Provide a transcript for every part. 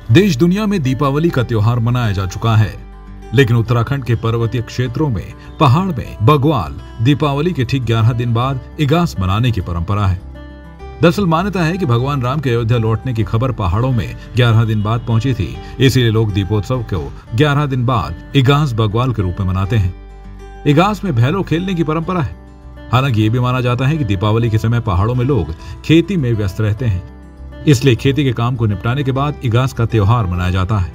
देश दुनिया में दीपावली का त्योहार मनाया जा चुका है, लेकिन उत्तराखंड के पर्वतीय क्षेत्रों में पहाड़ में बग्वाल दीपावली के ठीक 11 दिन बाद इगास मनाने की परंपरा है। दरअसल मान्यता है कि भगवान राम के अयोध्या लौटने की खबर पहाड़ों में 11 दिन बाद पहुंची थी, इसीलिए लोग दीपोत्सव को 11 दिन बाद इगास बग्वाल के रूप में मनाते हैं। इगास में भैलो खेलने की परंपरा है। हालांकि ये भी माना जाता है कि दीपावली के समय पहाड़ों में लोग खेती में व्यस्त रहते हैं, इसलिए खेती के काम को निपटाने के बाद इगास का त्योहार मनाया जाता है।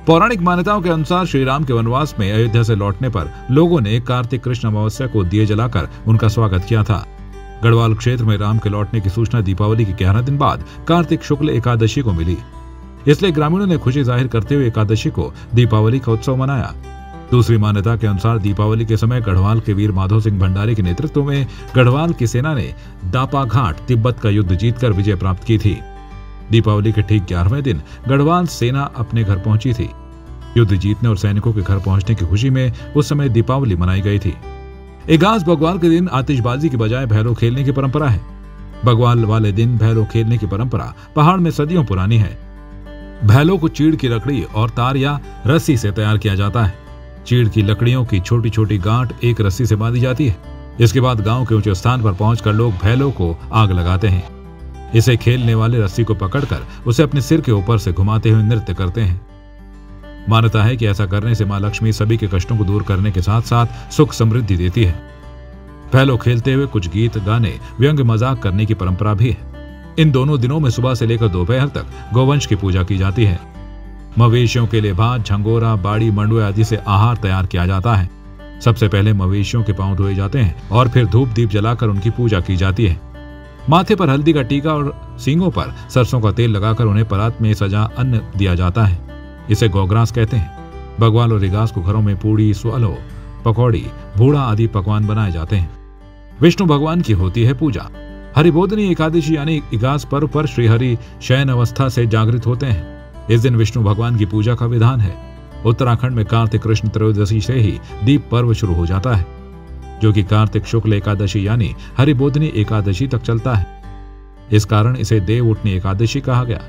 पौराणिक मान्यताओं के अनुसार श्री राम के वनवास में अयोध्या से लौटने पर लोगों ने कार्तिक कृष्ण अमावस्या को दिए जलाकर उनका स्वागत किया था। गढ़वाल क्षेत्र में राम के लौटने की सूचना दीपावली के 11 दिन बाद कार्तिक शुक्ल एकादशी को मिली, इसलिए ग्रामीणों ने खुशी जाहिर करते हुए एकादशी को दीपावली का उत्सव मनाया। दूसरी मान्यता के अनुसार दीपावली के समय गढ़वाल के वीर माधो सिंह भंडारी के नेतृत्व में गढ़वाल की सेना ने दापा घाट तिब्बत का युद्ध जीतकर विजय प्राप्त की थी। दीपावली के ठीक 11वें दिन गढ़वाल सेना अपने घर पहुंची थी। युद्ध जीतने और सैनिकों के घर पहुंचने की खुशी में उस समय दीपावली मनाई गई थी। इगास बग्वाल के दिन आतिशबाजी की बजाय भैलो खेलने की परंपरा है। बग्वाल वाले दिन भैलो खेलने की परंपरा पहाड़ में सदियों पुरानी है। भैलो को चीड़ की लकड़ी और तार या रस्सी से तैयार किया जाता है। चीड़ की लकड़ियों की छोटी छोटी गांठ एक रस्सी से बांधी जाती है। इसके बाद गांव के ऊंचे स्थान पर पहुंचकर लोग भैलो को आग लगाते हैं। इसे खेलने वाले रस्सी को पकड़कर उसे अपने सिर के ऊपर से घुमाते हुए नृत्य करते हैं। मान्यता है कि ऐसा करने से मां लक्ष्मी सभी के कष्टों को दूर करने के साथ साथ सुख समृद्धि देती है। भैलो खेलते हुए कुछ गीत गाने व्यंग मजाक करने की परंपरा भी है। इन दोनों दिनों में सुबह से लेकर दोपहर तक गौवंश की पूजा की जाती है। मवेशियों के लिए भात, झंगोरा, बाड़ी, मंडुए आदि से आहार तैयार किया जाता है। सबसे पहले मवेशियों के पांव धोए जाते हैं और फिर धूप दीप जलाकर उनकी पूजा की जाती है। माथे पर हल्दी का टीका और सींगों पर सरसों का तेल लगाकर उन्हें परात में सजा अन्न दिया जाता है। इसे गौग्रास कहते हैं। बग्वाल और इगास को घरों में पूड़ी, स्वालो, पकौड़ी, बूढ़ा आदि पकवान बनाए जाते हैं। विष्णु भगवान की होती है पूजा। हरिबोधनी एकादशी यानी इगास पर्व पर श्रीहरि शयन अवस्था से जागृत होते हैं। इस दिन विष्णु भगवान की पूजा का विधान है। उत्तराखंड में कार्तिक कृष्ण त्रयोदशी से ही दीप पर्व शुरू हो जाता है, जो कि कार्तिक शुक्ल एकादशी यानी हरिबोधनी एकादशी तक चलता है। इस कारण इसे देव उठनी एकादशी कहा गया।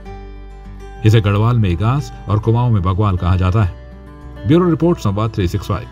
इसे गढ़वाल में इगास और कुमाऊं में बग्वाल कहा जाता है। ब्यूरो रिपोर्ट संवाद 365।